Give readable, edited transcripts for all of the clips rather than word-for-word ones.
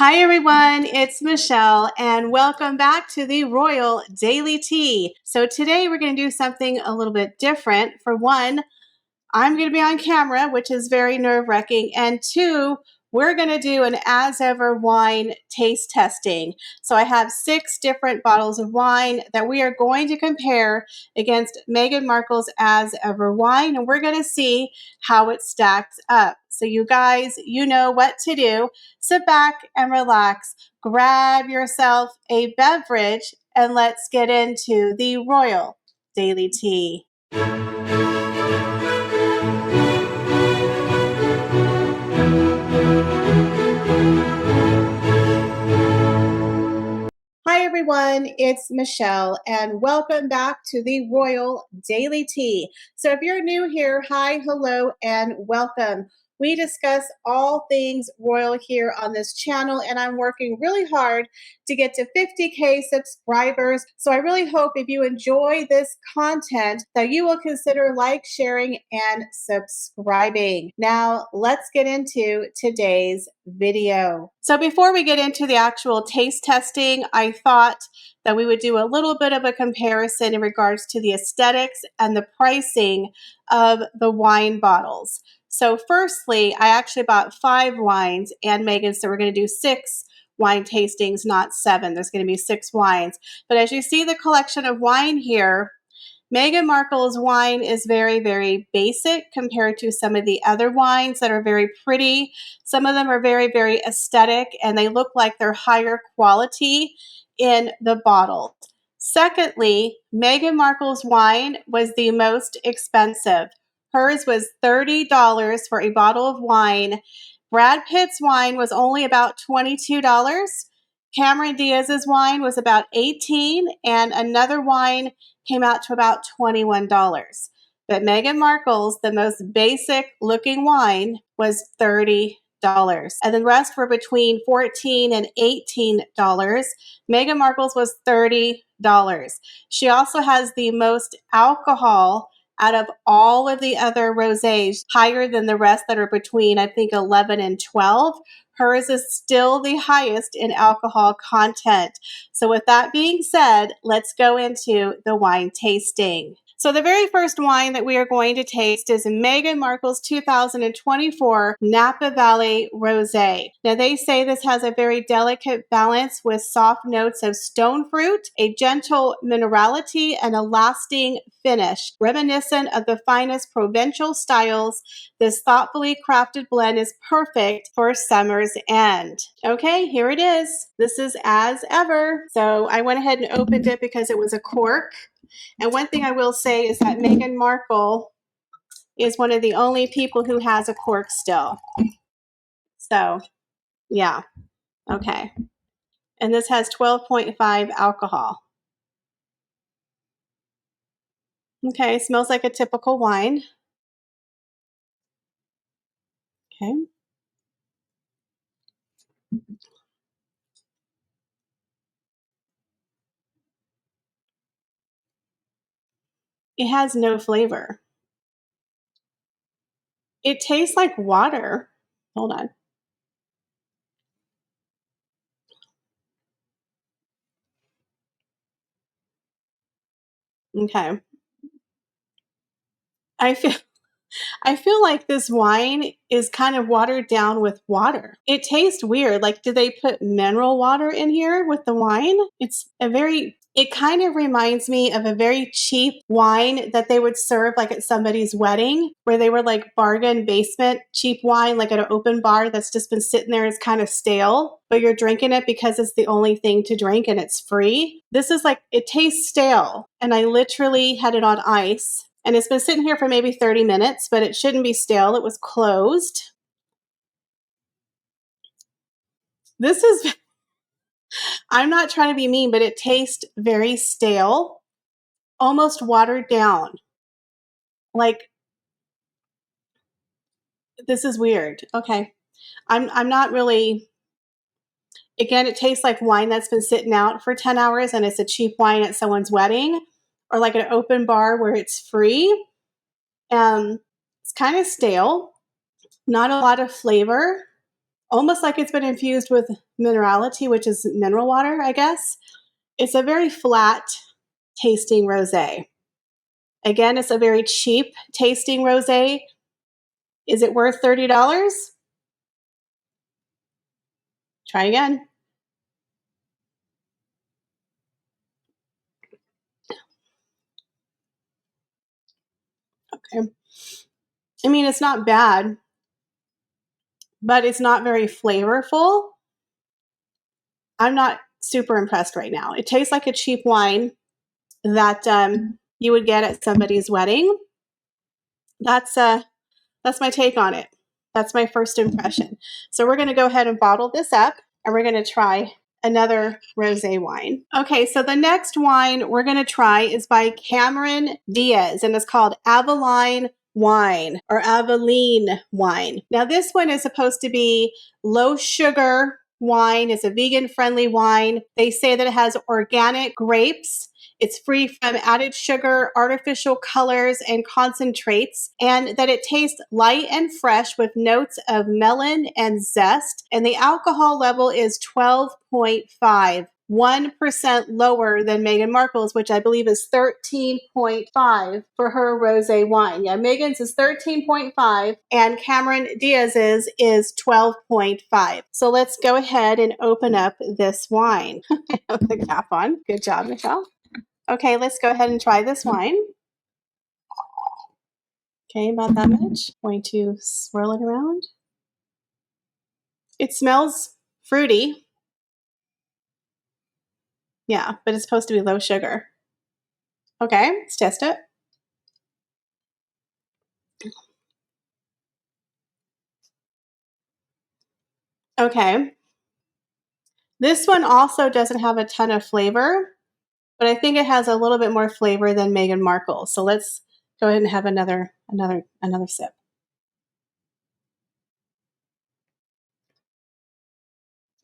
Hi everyone, it's Michelle and welcome back to the Royal Daily Tea. So today we're going to do something a little bit different. For one, I'm going to be on camera, which is very nerve-wracking, and two, we're going to do an as ever wine taste testing. So I have 6 different bottles of wine that we are going to compare against Meghan Markle's as ever wine, and we're going to see how it stacks up. So you guys, you know what to do. Sit back and relax, grab yourself a beverage, and let's get into the Royal Daily Tea. Hi everyone, it's Michelle and welcome back to the Royal Daily Tea. So if you're new here, hi, hello, and welcome. We discuss all things royal here on this channel, and I'm working really hard to get to 50K subscribers. So I really hope if you enjoy this content that you will consider like, sharing, and subscribing. Now let's get into today's video. So before we get into the actual taste testing, I thought that we would do a little bit of a comparison in regards to the aesthetics and the pricing of the wine bottles. So firstly, I actually bought 5 wines and Meghan, so we're going to do 6 wine tastings, not 7. There's going to be 6 wines. But as you see the collection of wine here, Meghan Markle's wine is very, very basic compared to some of the other wines that are very pretty. Some of them are very, very aesthetic, and they look like they're higher quality in the bottle. Secondly, Meghan Markle's wine was the most expensive. Hers was $30 for a bottle of wine. Brad Pitt's wine was only about $22. Cameron Diaz's wine was about $18, and another wine came out to about $21. But Meghan Markle's, the most basic looking wine, was $30. And the rest were between $14 and $18. Meghan Markle's was $30. She also has the most alcohol out of all of the other rosés, higher than the rest that are between, I think, 11 and 12. Hers is still the highest in alcohol content. So with that being said, let's go into the wine tasting. So the very first wine that we are going to taste is Meghan Markle's 2024 Napa Valley Rosé. Now they say this has a very delicate balance with soft notes of stone fruit, a gentle minerality, and a lasting finish. Reminiscent of the finest Provençal styles, this thoughtfully crafted blend is perfect for summer's end. Okay, here it is. This is as ever. So I went ahead and opened it because it was a cork. And one thing I will say is that Meghan Markle is one of the only people who has a cork still. So, yeah. Okay. And this has 12.5 alcohol. Okay, smells like a typical wine. Okay. It has no flavor. It tastes like water. Hold on. Okay. I feel like this wine is kind of watered down with water. It tastes weird. Like, did they put mineral water in here with the wine? It kind of reminds me of a very cheap wine that they would serve like at somebody's wedding, where they were like bargain basement cheap wine, like at an open bar that's just been sitting there. It's kind of stale, but you're drinking it because it's the only thing to drink and it's free. This is like, it tastes stale. And I literally had it on ice. And it's been sitting here for maybe 30 minutes, but it shouldn't be stale. It was closed. This is, I'm not trying to be mean, but it tastes very stale, almost watered down. Like, this is weird. Okay. I'm not really, again, it tastes like wine that's been sitting out for 10 hours and it's a cheap wine at someone's wedding or like an open bar where it's free. It's kind of stale, not a lot of flavor. almost like it's been infused with minerality, which is mineral water, I guess. It's a very flat tasting rosé. Again, it's a very cheap tasting rosé. Is it worth $30? Try again. Okay. I mean, it's not bad, but it's not very flavorful. I'm not super impressed right now. It tastes like a cheap wine that you would get at somebody's wedding. That's my take on it. That's my first impression. So we're going to go ahead and bottle this up, and we're going to try another rosé wine. Okay, so the next wine we're going to try is by Cameron Diaz, and it's called Aveline wine or Aveline wine. Now this one is supposed to be low sugar wine. It's a vegan friendly wine. They say that it has organic grapes. It's free from added sugar, artificial colors, and concentrates, and that it tastes light and fresh with notes of melon and zest. And the alcohol level is 12.5. 1% lower than Meghan Markle's, which I believe is 13.5 for her rosé wine. Yeah, Meghan's is 13.5 and Cameron Diaz's is 12.5. So let's go ahead and open up this wine. With the cap on. Good job, Michelle. Okay, let's go ahead and try this wine. Okay, about that much. Going to swirl it around. It smells fruity. Yeah, but it's supposed to be low sugar. Okay, let's test it. Okay. This one also doesn't have a ton of flavor, but I think it has a little bit more flavor than Meghan Markle. So let's go ahead and have another sip.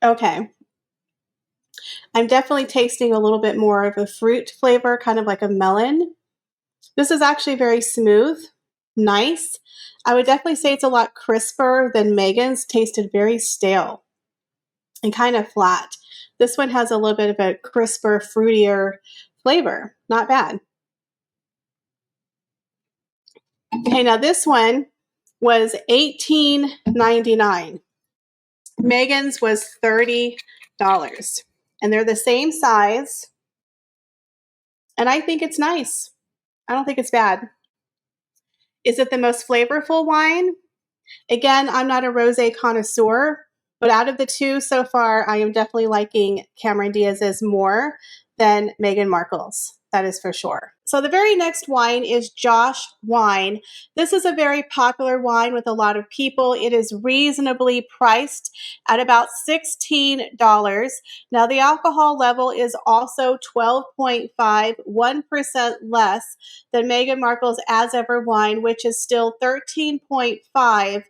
Okay. I'm definitely tasting a little bit more of a fruit flavor, kind of like a melon. This is actually very smooth, nice. I would definitely say it's a lot crisper than Meghan's. Tasted very stale and kind of flat. This one has a little bit of a crisper, fruitier flavor. Not bad. Okay, now this one was $18.99. Meghan's was $30. And they're the same size. And I think it's nice. I don't think it's bad. Is it the most flavorful wine? Again, I'm not a rosé connoisseur, but out of the two so far, I am definitely liking Cameron Diaz's more than Meghan Markle's. That is for sure. So the very next wine is Josh wine. This is a very popular wine with a lot of people. It is reasonably priced at about $16. Now the alcohol level is also 12.5, 1% less than Meghan Markle's As Ever wine, which is still 13.5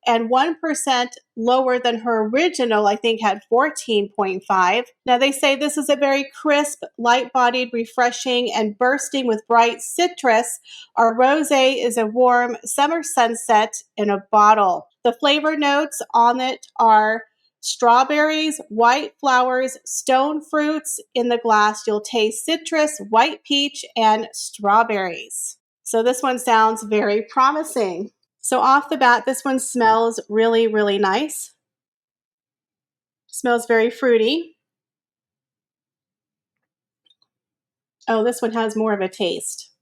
and 1% lower than her original, I think had 14.5. Now they say this is a very crisp, light-bodied, refreshing, and bursting with bright citrus. Our rosé is a warm summer sunset in a bottle. The flavor notes on it are strawberries, white flowers, stone fruits. In the glass, you'll taste citrus, white peach, and strawberries. So this one sounds very promising. So off the bat, this one smells really, really nice. Smells very fruity. Oh, this one has more of a taste.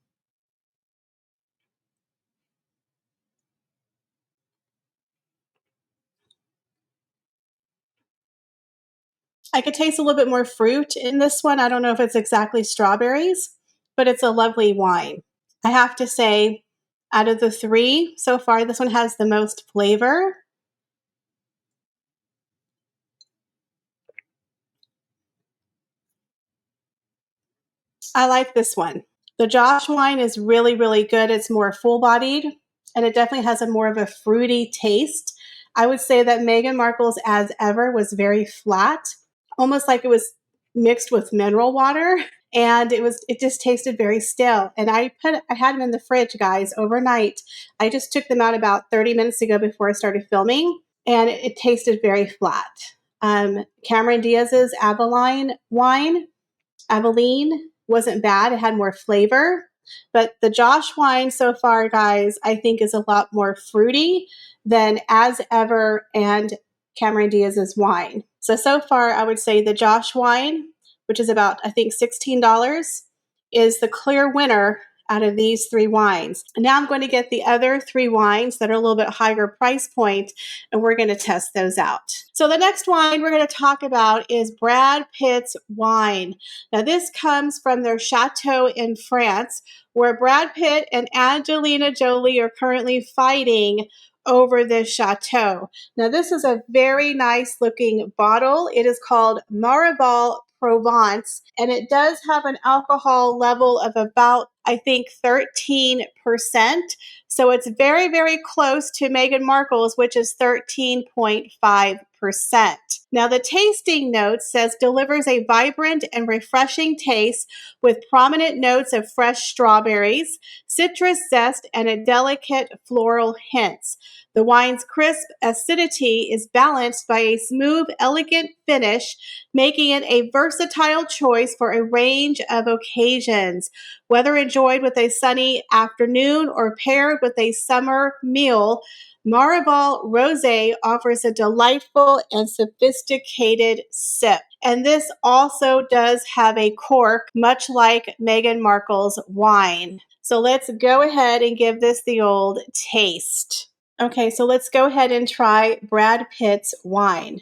I could taste a little bit more fruit in this one. I don't know if it's exactly strawberries, but it's a lovely wine. I have to say, out of the three so far, this one has the most flavor. I like this one. The Josh wine is really, really good. It's more full-bodied, and it definitely has a more of a fruity taste. I would say that Meghan Markle's As Ever was very flat, almost like it was mixed with mineral water, and it just tasted very stale. And I had them in the fridge, guys, overnight. I just took them out about 30 minutes ago before I started filming, and it tasted very flat. Cameron Diaz's Aveline wasn't bad. It had more flavor. But the Josh wine so far, guys, I think is a lot more fruity than As Ever and Cameron Diaz's wine. So far, I would say the Josh wine, which is about, I think, $16, is the clear winner out of these three wines. And now I'm going to get the other three wines that are a little bit higher price point, and we're going to test those out. So the next wine we're going to talk about is Brad Pitt's wine. Now this comes from their chateau in France, where Brad Pitt and Angelina Jolie are currently fighting over this chateau. Now this is a very nice looking bottle. It is called Marabal Provence, and it does have an alcohol level of about, I think, 13%. So it's very, very close to Meghan Markle's, which is 13.5%. Now the tasting notes says delivers a vibrant and refreshing taste with prominent notes of fresh strawberries, citrus zest, and a delicate floral hints. The wine's crisp acidity is balanced by a smooth, elegant finish, making it a versatile choice for a range of occasions. Whether enjoyed with a sunny afternoon or paired with a summer meal, Marabal Rosé offers a delightful and sophisticated sip. And this also does have a cork, much like Meghan Markle's wine. So let's go ahead and give this the old taste. Okay, so let's go ahead and try Brad Pitt's wine.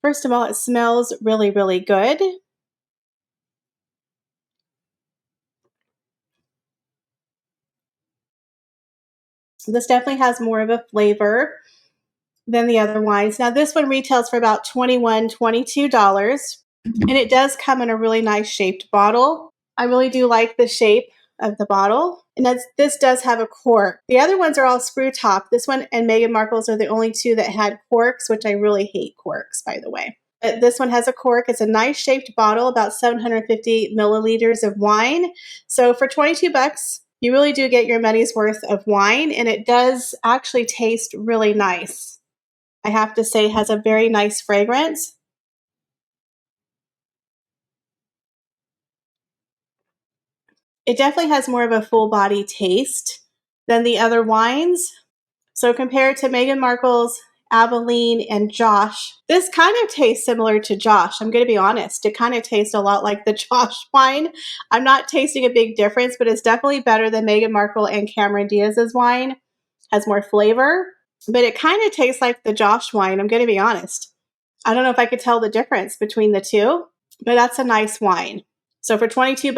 First of all, it smells really, really good. This definitely has more of a flavor than the other wines. Now, this one retails for about $21, $22, and it does come in a really nice shaped bottle. I really do like the shape of the bottle, and this does have a cork. The other ones are all screw top. This one and Meghan Markle's are the only two that had corks, which I really hate corks, by the way. But this one has a cork. It's a nice shaped bottle, about 750 milliliters of wine. So for $22, you really do get your money's worth of wine, and it does actually taste really nice. I have to say, it has a very nice fragrance. It definitely has more of a full body taste than the other wines. So compared to Meghan Markle's Aveline and Josh, this kind of tastes similar to Josh. I'm going to be honest. It kind of tastes a lot like the Josh wine. I'm not tasting a big difference, but it's definitely better than Meghan Markle and Cameron Diaz's wine. Has more flavor, but it kind of tastes like the Josh wine. I'm going to be honest. I don't know if I could tell the difference between the two, but that's a nice wine. So for $22,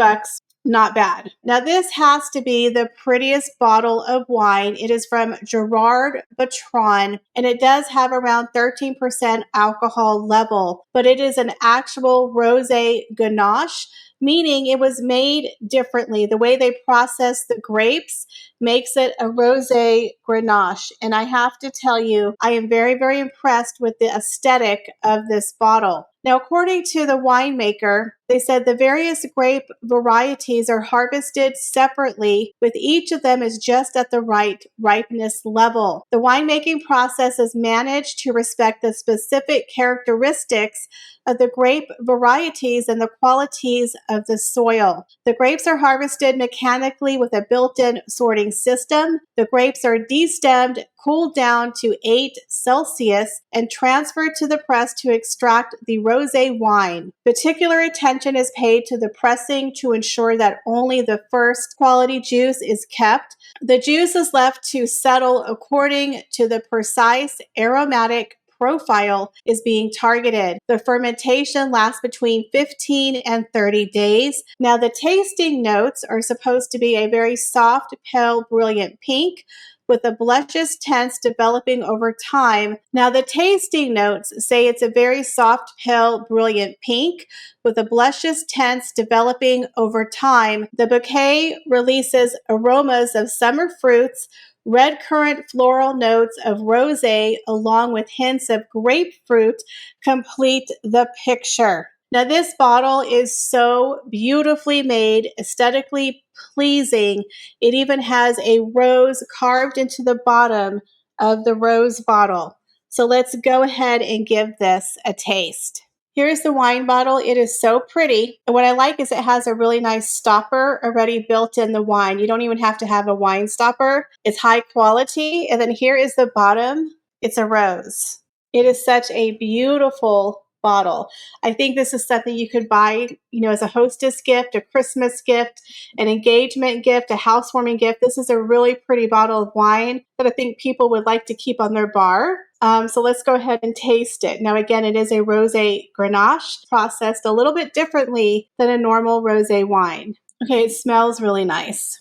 not bad. Now this has to be the prettiest bottle of wine. It is from Gerard Bertrand, and it does have around 13% alcohol level, but it is an actual rosé Grenache, meaning it was made differently. The way they process the grapes makes it a rosé Grenache. And I have to tell you, I am very, very impressed with the aesthetic of this bottle. Now, according to the winemaker, they said the various grape varieties are harvested separately, with each of them is just at the right ripeness level. The winemaking process is managed to respect the specific characteristics of the grape varieties and the qualities of the soil. The grapes are harvested mechanically with a built-in sorting system. The grapes are destemmed, cooled down to 8 Celsius, and transferred to the press to extract the rosé wine. Particular attention is paid to the pressing to ensure that only the first quality juice is kept. The juice is left to settle according to the precise aromatic profile is being targeted. The fermentation lasts between 15 and 30 days. Now, the tasting notes are supposed to be a very soft, pale, brilliant pink, with the blushes tints developing over time. Now, the tasting notes say it's a very soft, pale, brilliant pink, with the blushes tints developing over time. The bouquet releases aromas of summer fruits, red currant floral notes of rosé, along with hints of grapefruit, complete the picture. Now, this bottle is so beautifully made, aesthetically pleasing. It even has a rose carved into the bottom of the rose bottle. So let's go ahead and give this a taste. Here's the wine bottle. It is so pretty. And what I like is it has a really nice stopper already built in the wine. You don't even have to have a wine stopper. It's high quality. And then here is the bottom. It's a rose. It is such a beautiful bottle. I think this is something you could buy, as a hostess gift, a Christmas gift, an engagement gift, a housewarming gift. This is a really pretty bottle of wine that I think people would like to keep on their bar. So let's go ahead and taste it. Now, again, it is a Rosé Grenache, processed a little bit differently than a normal Rosé wine. Okay, it smells really nice.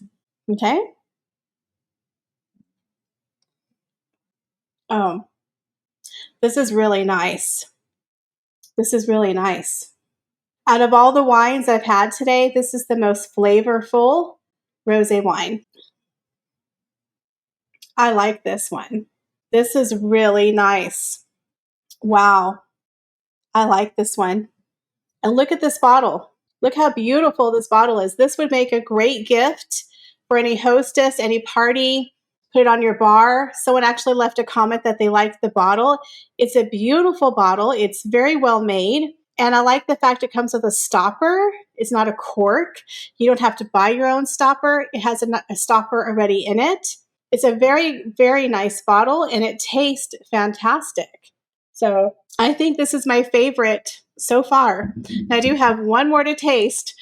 Okay. Oh, this is really nice. This is really nice. Out of all the wines I've had today, this is the most flavorful rosé wine. I like this one. This is really nice. Wow. I like this one. And look at this bottle. Look how beautiful this bottle is. This would make a great gift for any hostess, any party. Put it on your bar. Someone actually left a comment that they liked the bottle. It's a beautiful bottle. It's very well made. And I like the fact it comes with a stopper. It's not a cork. You don't have to buy your own stopper. It has a stopper already in it. It's a very, very nice bottle, and it tastes fantastic. So I think this is my favorite so far. I do have one more to taste.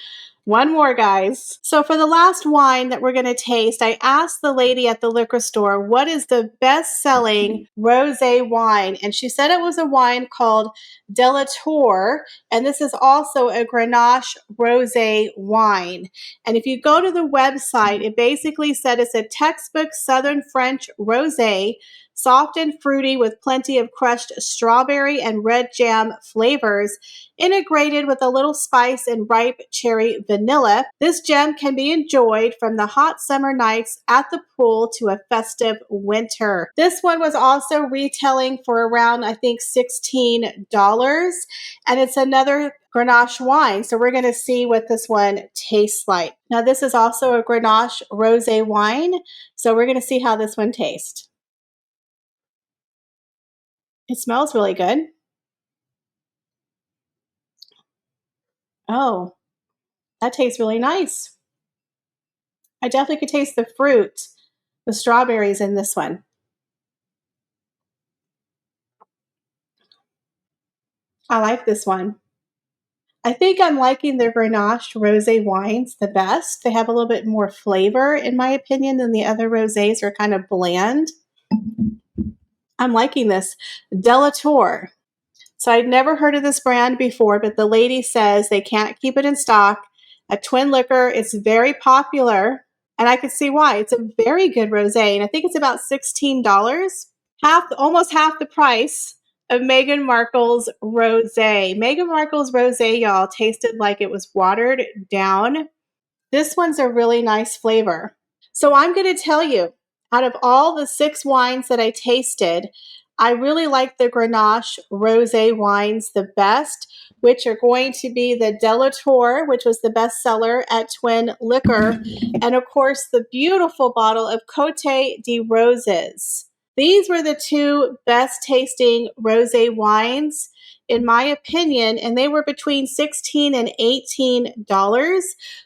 One more, guys. So for the last wine that we're going to taste, I asked the lady at the liquor store, what is the best-selling rosé wine? And she said it was a wine called Delator, and this is also a Grenache rosé wine. And if you go to the website, it basically said it's a textbook Southern French rosé, soft and fruity with plenty of crushed strawberry and red jam flavors, integrated with a little spice and ripe cherry vanilla. This gem can be enjoyed from the hot summer nights at the pool to a festive winter. This one was also retailing for around, I think, $16. And it's another Grenache wine. So we're going to see what this one tastes like. Now, this is also a Grenache rosé wine. So we're going to see how this one tastes. It smells really good. Oh, that tastes really nice. I definitely could taste the fruit, the strawberries in this one. I like this one. I think I'm liking the Grenache rosé wines the best. They have a little bit more flavor, in my opinion, than the other rosés are kind of bland. I'm liking this. Delator. So I'd never heard of this brand before, but the lady says they can't keep it in stock. At Twin Liquor, it's very popular, and I could see why. It's a very good rosé, and I think it's about $16, almost half the price of Meghan Markle's rosé. Meghan Markle's rosé, y'all, tasted like it was watered down. This one's a really nice flavor. So I'm going to tell you, out of all the 6 wines that I tasted, I really like the Grenache rosé wines the best, which are going to be the Delator, which was the best seller at Twin Liquor, and of course the beautiful bottle of Côte de Roses. These were the 2 best tasting rosé wines, in my opinion, and they were between $16 and $18,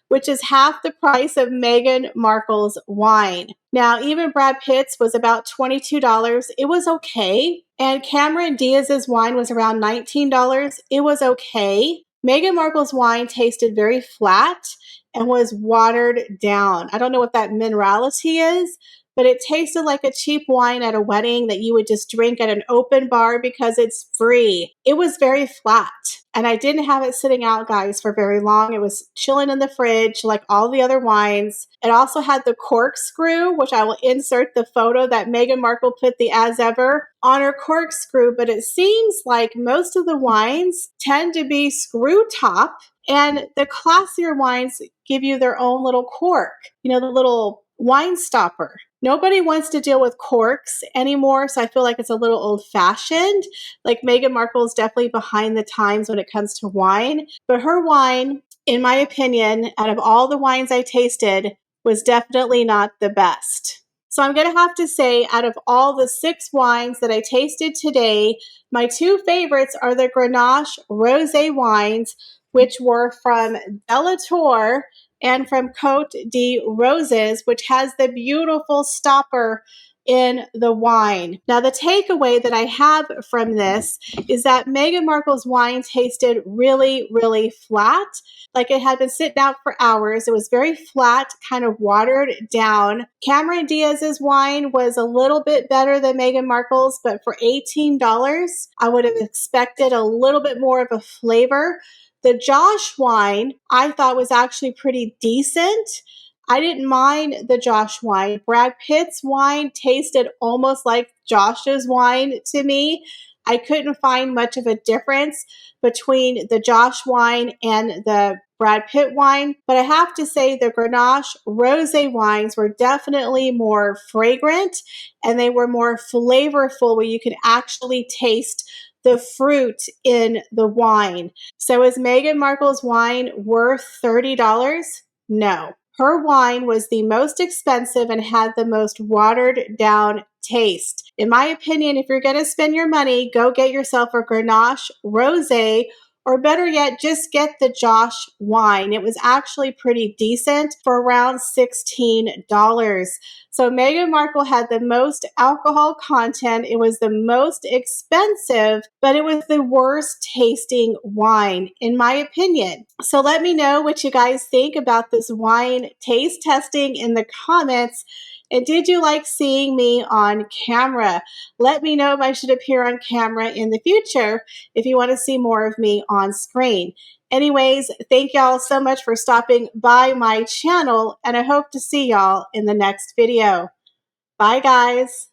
which is half the price of Meghan Markle's wine. Now, even Brad Pitt's was about $22. It was okay. And Cameron Diaz's wine was around $19. It was okay. Meghan Markle's wine tasted very flat and was watered down. I don't know what that minerality is, but it tasted like a cheap wine at a wedding that you would just drink at an open bar because it's free. It was very flat, and I didn't have it sitting out, guys, for very long. It was chilling in the fridge like all the other wines. It also had the corkscrew, which I will insert the photo that Meghan Markle put the as ever on her corkscrew, but it seems like most of the wines tend to be screw top, and the classier wines give you their own little cork, the little wine stopper. Nobody wants to deal with corks anymore, so I feel like it's a little old-fashioned. Like Meghan Markle is definitely behind the times when it comes to wine, but her wine, in my opinion, out of all the wines I tasted, was definitely not the best. So I'm going to have to say, out of all the 6 wines that I tasted today, my 2 favorites are the Grenache Rosé wines, which were from Delatour and from Côte de Roses, which has the beautiful stopper in the wine. Now, the takeaway that I have from this is that Meghan Markle's wine tasted really, really flat. Like it had been sitting out for hours. It was very flat, kind of watered down. Cameron Diaz's wine was a little bit better than Meghan Markle's, but for $18, I would have expected a little bit more of a flavor. The Josh wine I thought was actually pretty decent. I didn't mind the Josh wine. Brad Pitt's wine tasted almost like Josh's wine to me. I couldn't find much of a difference between the Josh wine and the Brad Pitt wine, but I have to say the Grenache Rosé wines were definitely more fragrant and they were more flavorful where you could actually taste the fruit in the wine. So is Meghan Markle's wine worth $30? No. Her wine was the most expensive and had the most watered down taste. In my opinion, if you're going to spend your money, go get yourself a Grenache Rosé, or better yet, just get the Josh wine. It was actually pretty decent for around $16. So Meghan Markle had the most alcohol content. It was the most expensive, but it was the worst tasting wine, in my opinion. So let me know what you guys think about this wine taste testing in the comments. And did you like seeing me on camera? Let me know if I should appear on camera in the future if you want to see more of me on screen. Anyways, thank y'all so much for stopping by my channel, and I hope to see y'all in the next video. Bye, guys.